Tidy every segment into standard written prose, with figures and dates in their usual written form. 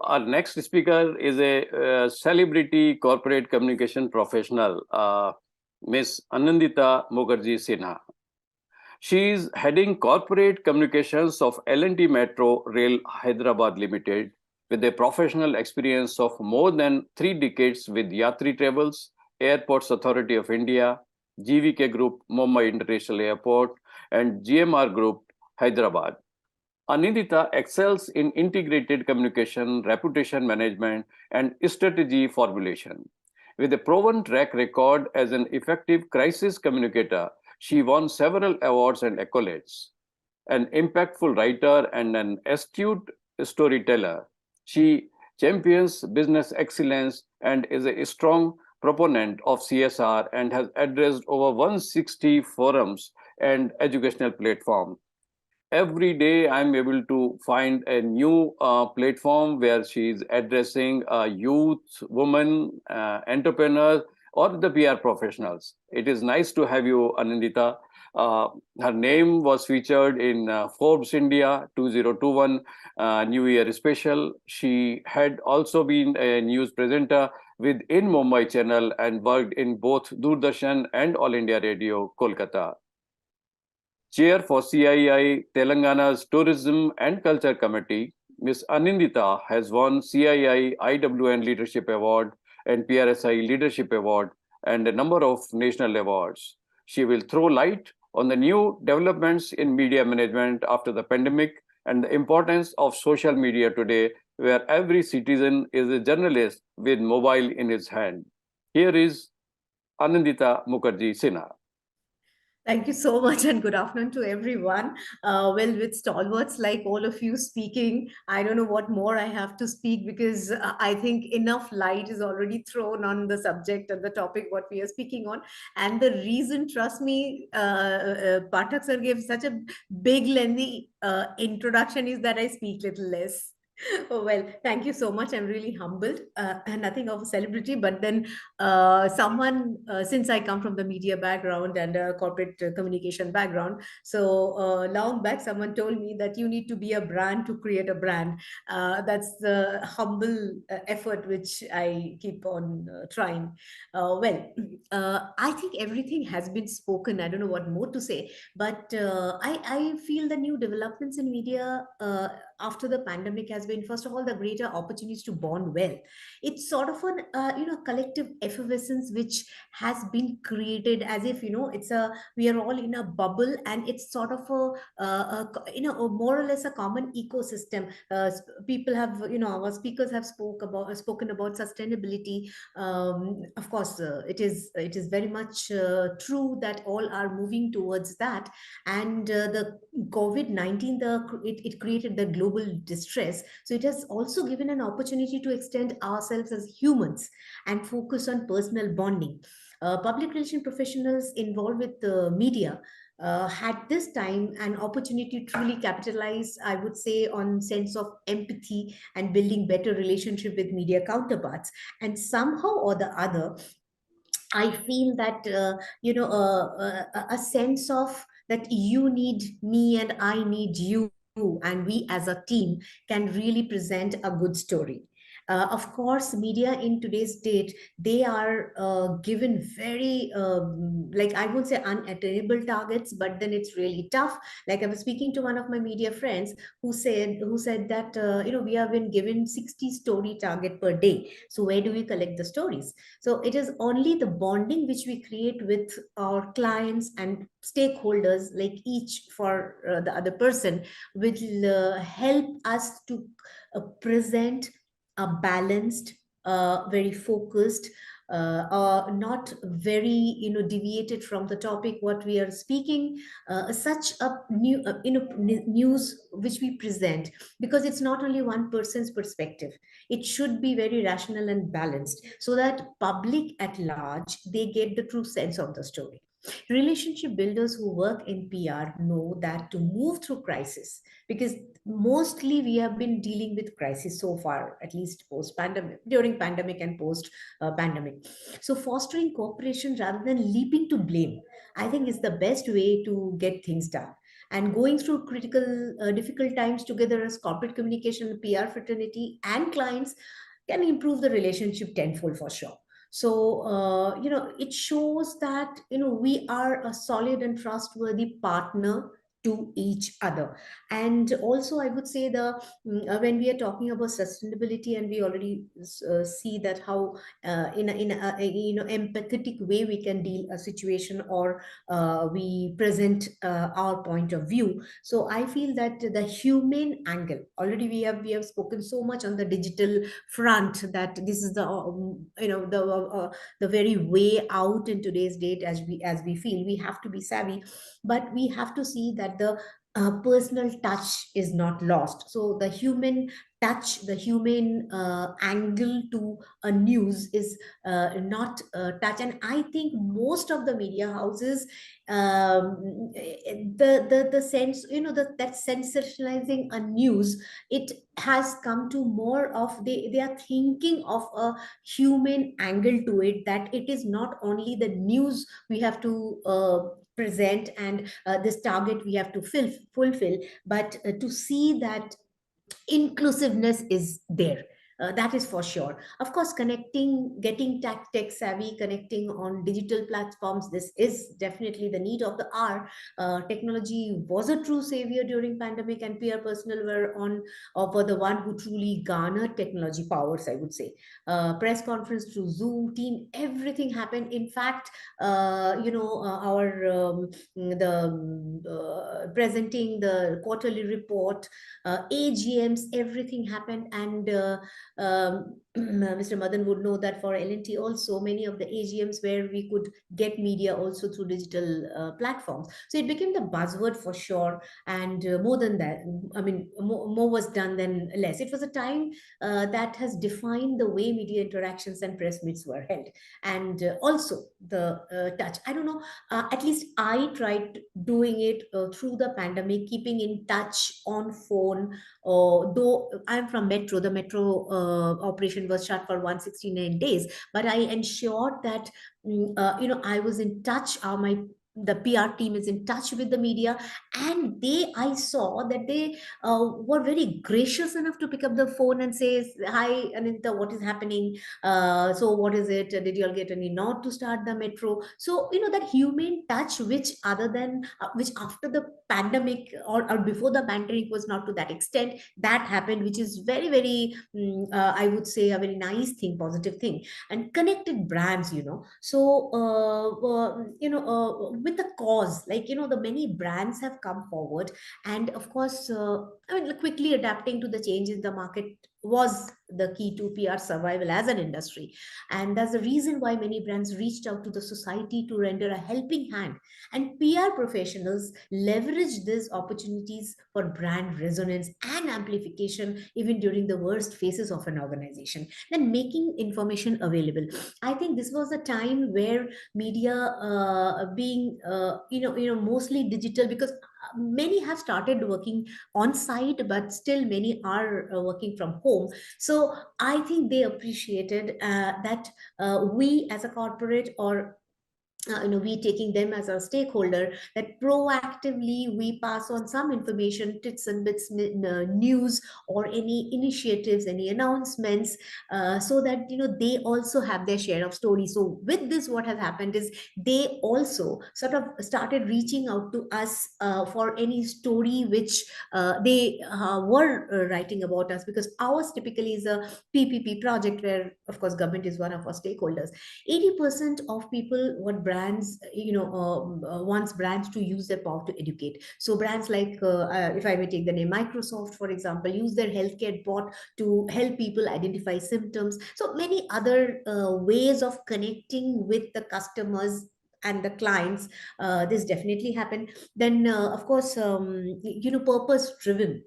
our next speaker is a celebrity corporate communication professional, Miss Anindita Sinha. She is heading corporate communications of L&T Metro Rail Hyderabad Limited with a professional experience of more than 3 decades with Yatri Travels, Airports Authority of India, GVK Group, Mumbai International Airport, and GMR Group, Hyderabad. Anindita excels in integrated communication, reputation management, and strategy formulation. With a proven track record as an effective crisis communicator, she won several awards and accolades. An impactful writer and an astute storyteller, she champions business excellence and is a strong proponent of CSR and has addressed over 160 forums and educational platforms. Every day I'm able to find a new platform where she's addressing youth, women, entrepreneurs, or the PR professionals. It is nice to have you, Anindita. Her name was featured in Forbes India 2021 New Year special. She had also been a news presenter with In Mumbai channel and worked in both Doordarshan and All India Radio, Kolkata. Chair for CII Telangana's Tourism and Culture Committee, Ms. Anindita has won CII IWN Leadership Award and PRSI Leadership Award and a number of national awards. She will throw light on the new developments in media management after the pandemic and the importance of social media today, where every citizen is a journalist with mobile in his hand. Here is Anindita Sinha. Thank you so much, and good afternoon to everyone. Well, with stalwarts like all of you speaking, I don't know what more I have to speak, because I think enough light is already thrown on the subject and the topic what we are speaking on. And the reason, trust me, Pathak sir gave such a big, lengthy introduction, is that I speak little less. Oh, well, thank you so much. I'm really humbled. Nothing of a celebrity, but then someone, since I come from the media background and a corporate communication background, so long back, someone told me that you need to be a brand to create a brand. That's the humble effort which I keep on trying. I think everything has been spoken. I don't know what more to say, but I feel the new developments in media after the pandemic has been, first of all, the greater opportunities to bond well. It's sort of an collective effervescence which has been created, as if it's a we are all in a bubble, and it's sort of a more or less a common ecosystem. People have, our speakers have spoken about sustainability. Of course, it is very much true that all are moving towards that. And the COVID-19, it created the global distress. So it has also given an opportunity to extend ourselves as humans and focus on personal bonding. Public relation professionals involved with the media had this time an opportunity to truly capitalize, I would say, on sense of empathy and building better relationship with media counterparts. And somehow or the other, I feel that a sense of that you need me and I need you, and we as a team can really present a good story. Of course, media in today's date, they are given very, like, I won't say unattainable targets, but then it's really tough. Like, I was speaking to one of my media friends who said that we have been given 60 story target per day. So where do we collect the stories? So it is only the bonding which we create with our clients and stakeholders, like each for the other person, will help us to present a balanced, very focused, not very deviated from the topic what we are speaking, such a news which we present, because it's not only one person's perspective. It should be very rational and balanced, so that public at large, they get the true sense of the story. Relationship builders who work in PR know that to move through crisis, because mostly we have been dealing with crisis so far, at least post pandemic, during pandemic and post pandemic. So fostering cooperation rather than leaping to blame, I think, is the best way to get things done. And going through critical, difficult times together as corporate communication, PR fraternity, and clients can improve the relationship tenfold for sure. So, it shows that, we are a solid and trustworthy partner to each other. And also, I would say when we are talking about sustainability, and we already see that how in a empathetic way we can deal a situation, or we present our point of view. So I feel that the human angle, already we have spoken so much on the digital front, that this is the very way out in today's date. As we feel, we have to be savvy, but we have to see that the personal touch is not lost. So the human touch, the human angle to a news is not touch. And I think most of the media houses, the sense, that sensationalizing a news, it has come to more of, they are thinking of a human angle to it, that it is not only the news we have to present, and this target we have to fulfill, but to see that inclusiveness is there. That is for sure. Of course, connecting, getting tech savvy, connecting on digital platforms, this is definitely the need of the hour. Technology was a true savior during pandemic, and PR personnel were the one who truly garnered technology powers, I would say. Press conference through Zoom, team, everything happened. In fact, our the presenting the quarterly report, AGMs, everything happened. And Mr. Madan would know that for L&T also, many of the AGMs where we could get media also through digital platforms. So it became the buzzword for sure. And more than that, I mean, more was done than less. It was a time that has defined the way media interactions and press meets were held. And also the touch. I don't know, at least I tried doing it through the pandemic, keeping in touch on phone. Though I'm from Metro, the Metro operation was shut for 169 days, but I ensured that I was in touch. The PR team is in touch with the media, and I saw that they were very gracious enough to pick up the phone and say, "Hi, Anindita, what is happening? So what is it? Did you all get any nod to start the metro?" So that human touch, which other than which after the pandemic, or before the pandemic, was not to that extent, that happened, which is very, very, I would say, a very nice thing, positive thing. And connected brands, so with the cause, like, the many brands have come forward. And of course, I mean, quickly adapting to the change in the market was the key to PR survival as an industry. And that's the reason why many brands reached out to the society to render a helping hand. And PR professionals leverage these opportunities for brand resonance and amplification, even during the worst phases of an organization. Then making information available. I think this was a time where media, being mostly digital, because many have started working on site, but still many are working from home. So I think they appreciated that we as a corporate, or we taking them as our stakeholder, that proactively we pass on some information, tips and bits, news, or any initiatives, any announcements, so that they also have their share of story. So with this, what has happened is they also sort of started reaching out to us for any story which they were writing about us, because ours typically is a PPP project, where of course government is one of our stakeholders. 80% of people what brands, wants brands to use their power to educate. So brands like, if I may take the name Microsoft, for example, use their healthcare bot to help people identify symptoms. So many other ways of connecting with the customers and the clients. This definitely happened. Then of course, purpose driven.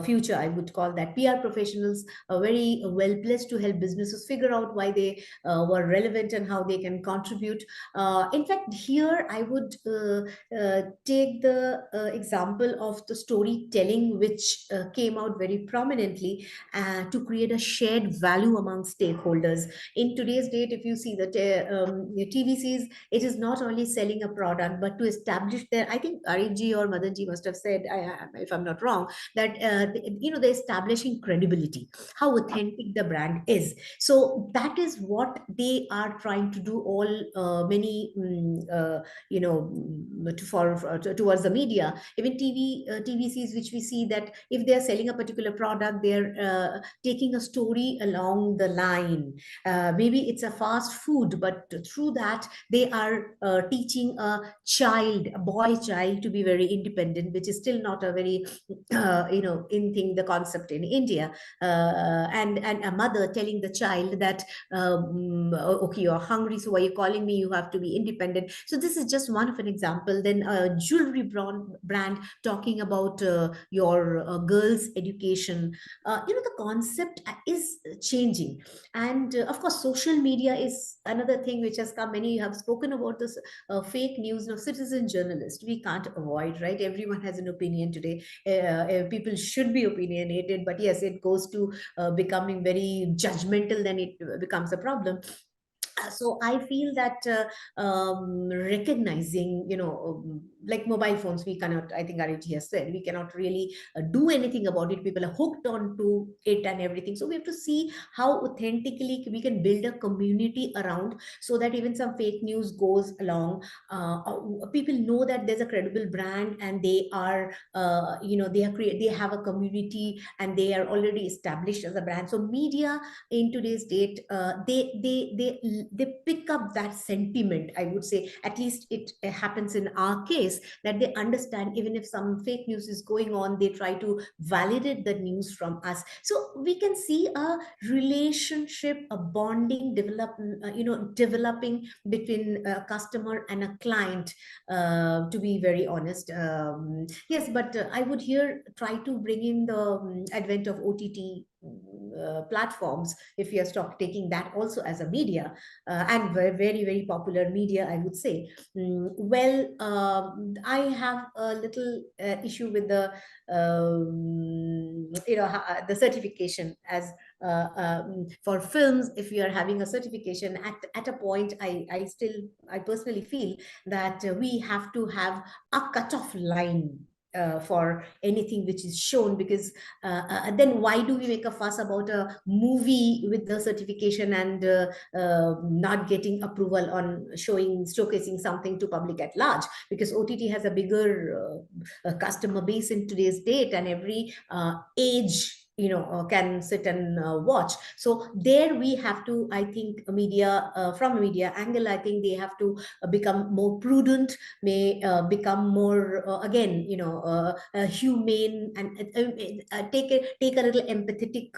future, I would call that. PR professionals are very well placed to help businesses figure out why they were relevant and how they can contribute. In fact, here I would take the example of the storytelling, which came out very prominently to create a shared value among stakeholders. In today's date, if you see the TVCs, it is not only selling a product, but to establish their, I think Arif or Madan must have said, if I'm not wrong, that they're establishing credibility, how authentic the brand is. So that is what they are trying to do. All many towards the media, even TVCs, which we see that if they are selling a particular product, they're taking a story along the line. Maybe it's a fast food, but through that they are teaching a child, a boy child, to be very independent, which is still not a very in thing, the concept in India. And a mother telling the child that okay, you're hungry, so why are you calling me, you have to be independent. So this is just one of an example. Then a jewelry brand talking about your girls education. The concept is changing. And of course, social media is another thing which has come. Many have spoken about this fake news of citizen journalist. We can't avoid, right? Everyone has an opinion today. People should be opinionated, but yes, it goes to becoming very judgmental, then it becomes a problem. So I feel that recognizing, like mobile phones, we cannot, I think Ariti has said, we cannot really do anything about it. People are hooked on to it and everything. So we have to see how authentically we can build a community around, so that even some fake news goes along. People know that there's a credible brand, and they are, they have a community, and they are already established as a brand. So media in today's date, they pick up that sentiment, I would say. At least it happens in our case, that they understand even if some fake news is going on, they try to validate the news from us. So we can see a relationship, a bonding developing between a customer and a client, to be very honest. Yes, but I would here try to bring in the advent of OTT platforms, if we are taking that also as a media, and very, very, very popular media, I would say. I have a little issue with the the certification, as for films. If we are having a certification at a point, I personally feel that we have to have a cutoff line for anything which is shown, because then why do we make a fuss about a movie with the certification and not getting approval on showcasing something to public at large? Because OTT has a bigger customer base in today's date, and every age can sit and watch. So there we have to, I think, media, from a media angle, I think they have to become more prudent, may become more again, humane, and take a little empathetic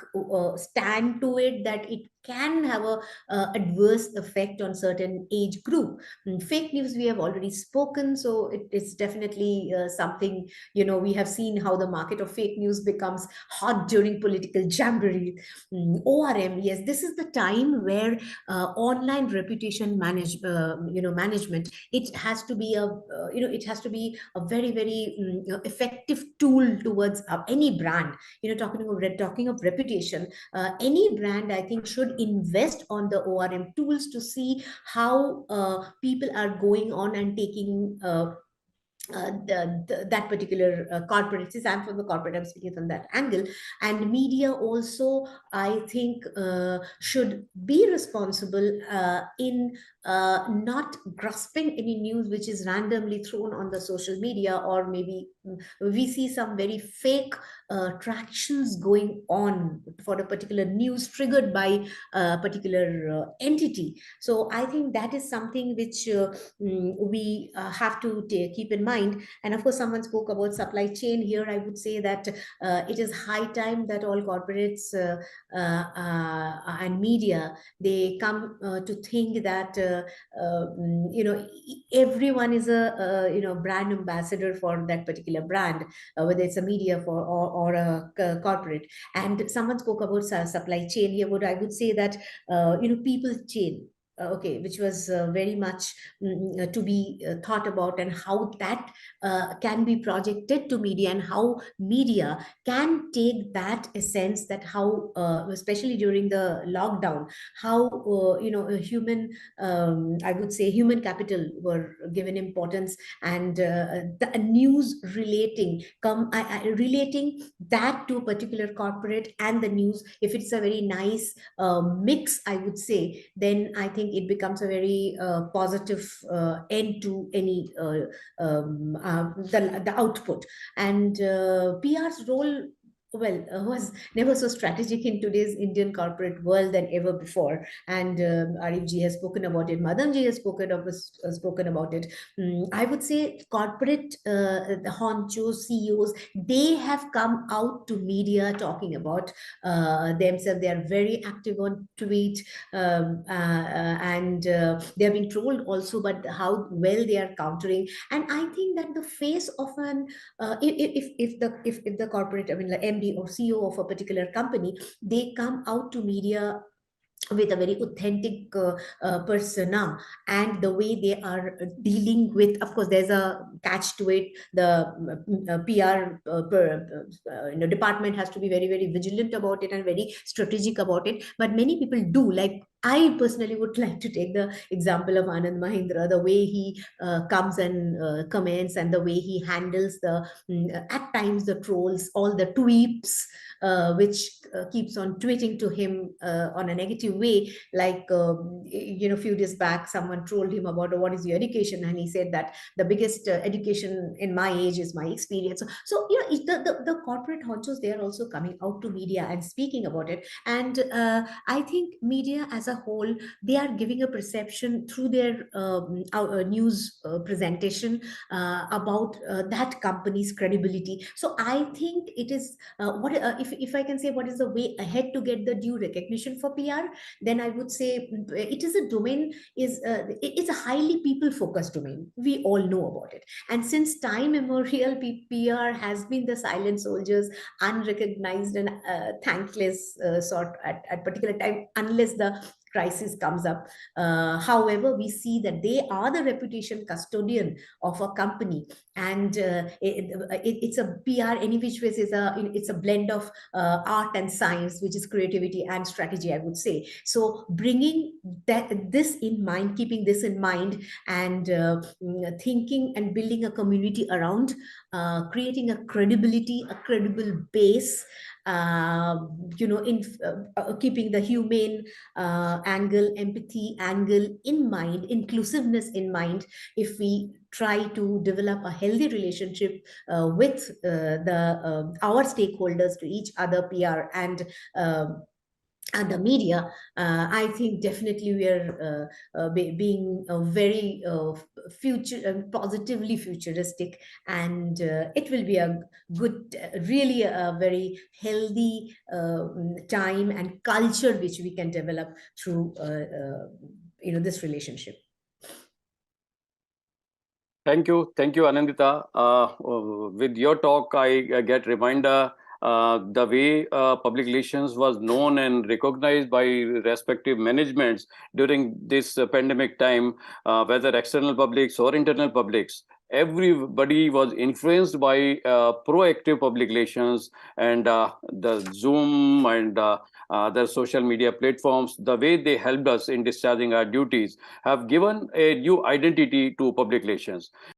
stand to it, that it can have a adverse effect on certain age group. Fake news, we have already spoken, so it is definitely something. We have seen how the market of fake news becomes hot during political jamboree. ORM, yes, this is the time where online reputation management, it has to be a very, very effective tool towards any brand. Talking of reputation, any brand, I think, should invest on the ORM tools to see how people are going on and taking that particular corporate. Since I'm from the corporate, I'm speaking from that angle. And media also, I think, should be responsible in not grasping any news which is randomly thrown on the social media, or maybe we see some very fake tractions going on for a particular news triggered by a particular entity. So I think that is something which we have to keep in mind. mind. And of course, someone spoke about supply chain. Here I would say that it is high time that all corporates and media, they come to think that everyone is a brand ambassador for that particular brand, whether it's a media for or a corporate. And someone spoke about supply chain. Here what I would say that people chain, okay, which was very much to be thought about, and how that can be projected to media, and how media can take that essence, that how especially during the lockdown, how a human, I would say human capital were given importance, and the news relating relating that to a particular corporate, and the news, if it's a very nice mix, I would say, then I think it becomes a very positive end to any the output. And PR's role, well, was never so strategic in today's Indian corporate world than ever before. And Arif ji has spoken about it, Madan ji has spoken about it. I would say corporate the honchos, CEOs, they have come out to media talking about themselves. They are very active on tweet, and they are being trolled also, but how well they are countering. And I think that the face of an if the corporate, I mean, like MD or CEO of a particular company, they come out to media with a very authentic persona, and the way they are dealing with, of course there's a catch to it, the PR department has to be very, very vigilant about it and very strategic about it. But many people do, like I personally would like to take the example of Anand Mahindra, the way he comes and comments, and the way he handles the at times the trolls, all the tweets which keeps on tweeting to him on a negative way. Like, few days back, someone trolled him about, "Oh, what is your education?" And he said that the biggest education in my age is my experience. So the corporate honchos, they are also coming out to media and speaking about it. And I think media as a whole, they are giving a perception through their news presentation about that company's credibility. So I think it is what if I can say what is the way ahead to get the due recognition for PR, then I would say it is a domain, is it's a highly people focused domain. We all know about it, and since time immemorial, PR has been the silent soldiers, unrecognized and thankless sort at particular time, unless the crisis comes up. However, we see that they are the reputation custodian of a company, and it's a PR any which ways is it's a blend of art and science, which is creativity and strategy, I would say. So bringing this in mind, keeping this in mind, and thinking and building a community around, creating a credibility, a credible base, uh, in keeping the humane angle, empathy angle in mind, inclusiveness in mind. If we try to develop a healthy relationship with our stakeholders, to each other, PR and the media, I think definitely we are being very future positively futuristic, and it will be a good, really a very healthy time and culture which we can develop through this relationship. Thank you, Anindita. With your talk, I get reminder the way public relations was known and recognized by respective managements during this pandemic time, whether external publics or internal publics. Everybody was influenced by proactive public relations, and the Zoom and the social media platforms, the way they helped us in discharging our duties, have given a new identity to public relations.